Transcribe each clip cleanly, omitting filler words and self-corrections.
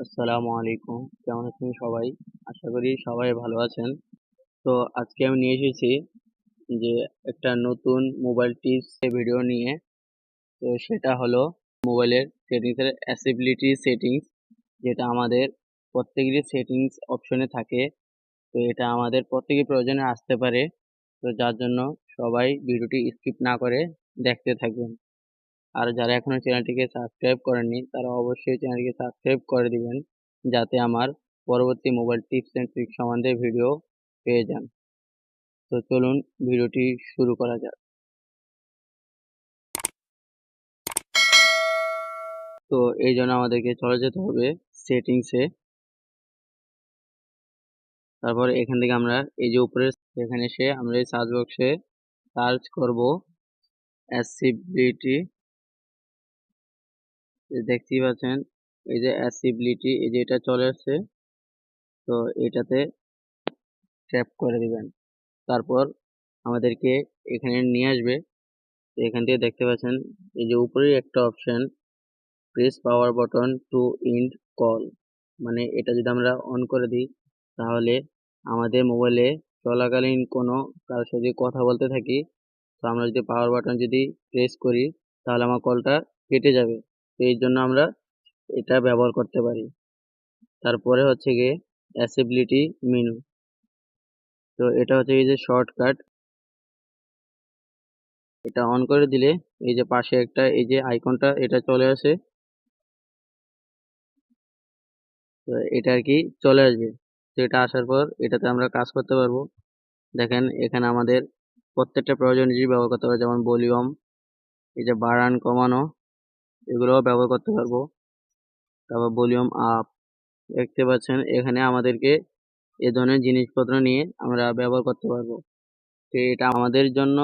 আসসালামু আলাইকুম। কেমন আছেন সবাই? আশা করি সবাই ভালো আছেন। তো আজকে আমি নিয়ে এসেছি যে একটা নতুন মোবাইল টিপস ভিডিও নিয়ে। তো সেটা হলো মোবাইলের সেটিংস এর অ্যাক্সেসিবিলিটি সেটিংস, যেটা আমাদের প্রত্যেকেরই সেটিংস অপশনে থাকে। তো এটা আমাদের প্রত্যেকের প্রয়োজনে আসতে পারে। তো যার জন্য সবাই ভিডিওটি স্কিপ না করে দেখতে থাকবেন। আর যারা এখনো চ্যানেলটিকে সাবস্ক্রাইব করেননি তারা অবশ্যই চ্যানেলটিকে সাবস্ক্রাইব করে দিবেন, যাতে আমার পরবর্তী মোবাইল টিপস এন্ড ট্রিক্স সম্বন্ধে ভিডিও পেয়ে যান। তো চলুন ভিডিওটি শুরু করা যাক। তো এই জন্য আমাদেরকে চলে যেতে হবে সেটিংসে। তারপর এখান থেকে আমরা এই যে উপরে এখানে এসে আমরা এই সার্চ বক্সে সার্চ করব অ্যাক্সেসিবিলিটি। দেখতেই পাচ্ছেন এই যে অ্যাক্সেসিবিলিটি, এই যে এটা চলে আসছে। তো এটাতে ট্যাপ করে দিবেন। তারপর আমাদেরকে এখানে নিয়ে আসবে। তো এখান থেকে দেখতে পাচ্ছেন এই যে উপরেই একটা option, press power button to end call. মানে এটা যদি আমরা অন করে দিই, তাহলে আমাদের মোবাইলে চলাকালীন কোনো কারোর সাথে কথা বলতে থাকি, তো আমরা যদি পাওয়ার বাটন যদি প্রেস করি, তাহলে আমার কলটা কেটে যাবে। তো এই জন্য আমরা এটা ব্যবহার করতে পারি। তারপরে হচ্ছে গিয়ে অ্যাক্সেসিবিলিটি মেনু। তো এটা হচ্ছে এই যে শর্টকাট, এটা অন করে দিলে এই যে পাশে একটা এই যে আইকনটা এটা চলে আসে। তো এটা আর কি চলে আসবে। তো এটা আসার পর এটাতে আমরা কাজ করতে পারবো। দেখেন এখানে আমাদের প্রত্যেকটা প্রয়োজনীয় জিনিস ব্যবহার করতে পারবো, যেমন ভলিউম, এই যে বাড়ান কমানো, এগুলোও ব্যবহার করতে পারবো। তারপর ভলিউম আপ, দেখতে পাচ্ছেন এখানে আমাদেরকে এ ধরনের জিনিসপত্র নিয়ে আমরা ব্যবহার করতে পারবো। তো এটা আমাদের জন্য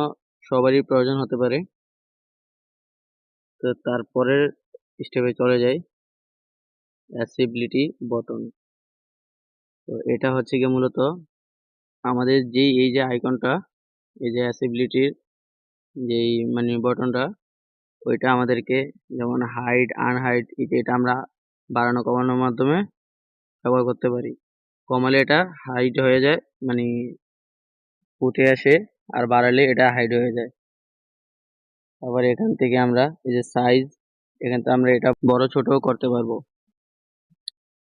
সবারই প্রয়োজন হতে পারে। তো তারপরের স্টেপে চলে যাই, অ্যাক্সেসিবিলিটি বটন। তো এটা হচ্ছে গিয়ে মূলত আমাদের যেই এই যে আইকনটা, এই যে অ্যাক্সেসিবিলিটির যেই মানে বটনটা, ওইটা আমাদেরকে যেমন হাইড আনহাইড, এটা আমরা বাড়ানো কমানোর মাধ্যমে ব্যবহার করতে পারি। কমালে এটা হাইড হয়ে যায়, মানে উঠে আসে, আর বাড়ালে এটা হাইড হয়ে যায়। আবার এখান থেকে আমরা এই যে সাইজ, এখান থেকে আমরা এটা বড় ছোটও করতে পারবো।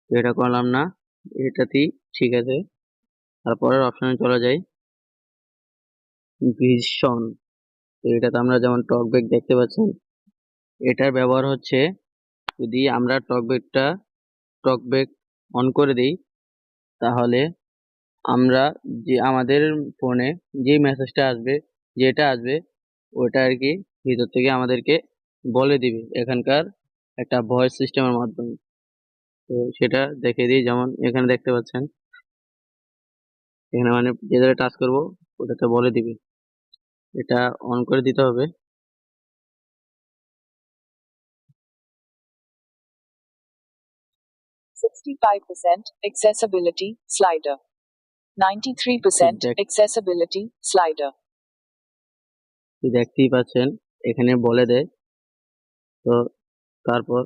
তো এটা করলাম না, এটাতেই ঠিক আছে। তারপরের অপশনে চলে যাই, ভিশন। তো এটাতে আমরা যেমন টকব্যাক দেখতে পাচ্ছেন, এটার ব্যবহার হচ্ছে যদি আমরা টকব্যাক অন করে দিই, তাহলে আমরা যে আমাদের ফোনে যে মেসেজটা আসবে, যেটা আসবে, ওটা আর কি ভিতর থেকে আমাদেরকে বলে দিবে এখানকার একটা ভয়েস সিস্টেমের মাধ্যমে। তো সেটা দেখিয়ে দিই, যেমন এখানে দেখতে পাচ্ছেন, এখানে মানে যে জায়গায় টাচ করবো ওটাতে বলে দিবে। এটা অন করে দিতে হবে। 65% accessibility slider. 93% accessibility slider. দেখতেই পাচ্ছেন এখানে বলে দেয়। তো তারপর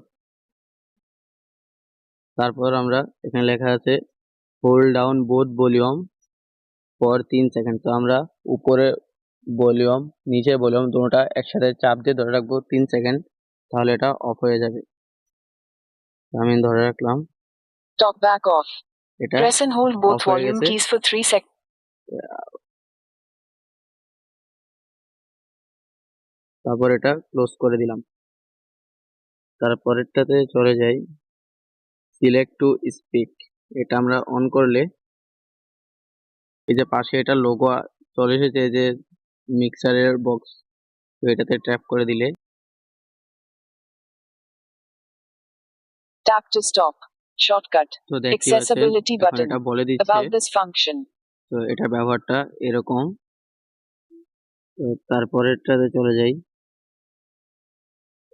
তারপর আমরা এখানে লেখা আছে hold down both volume for 3 second. তো আমরা উপরে ভলিউম নিচে ভলিউম দুটোটা একসাথে চাপ দিয়ে ধরে রাখবো 3 সেকেন্ড, তাহলে এটা অফ হয়ে যাবে। আমি ধরে রাখলাম, Talkback off. এটা Press and hold both of হয়ে volume গেছে। keys for 3 seconds. তারপর এটা ক্লোজ করে দিলাম। তারপরেরটাতে চলে যাই, সিলেক্ট টু স্পিক। এটা আমরা অন করলে এই যে পাশে এটা লোগো চলে এসেছে, এই যে মিক্সারের বক্স। তো এটাতে ট্যাপ করে দিলে Tap to stop. Shortcut. তো দেখতে পাচ্ছেন Accessibility এখন button. এটা বলে দিচ্ছে। About this function. তো এটা ব্যবহারটা এরকম। তো তারপরেরটাতে চলে যাই,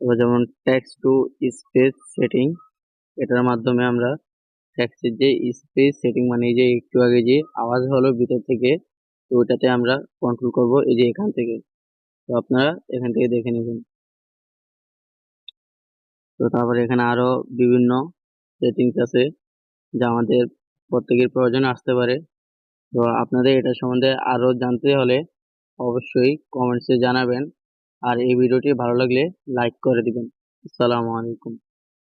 এবার যেমন টেক্সট টু স্পেস সেটিং। এটার মাধ্যমে আমরা টেক্সটের যে স্পেস সেটিং, মানে এই যে একটু আগে যে আওয়াজ হলো ভিতর থেকে, তো ওটাতে আমরা কন্ট্রোল করব এই যে এখান থেকে। তো আপনারা এখান থেকে দেখে নেবেন। তো তারপরে এখানে আরো বিভিন্ন সেটিংস আছে যা আমাদের প্রত্যেকের প্রয়োজনে আসতে পারে। তো আপনাদের এটা সম্বন্ধে আরো জানতে হলে অবশ্যই কমেন্টসে জানাবেন। আর এই ভিডিওটি ভালো লাগলে লাইক করে দিবেন। আসসালামু আলাইকুম।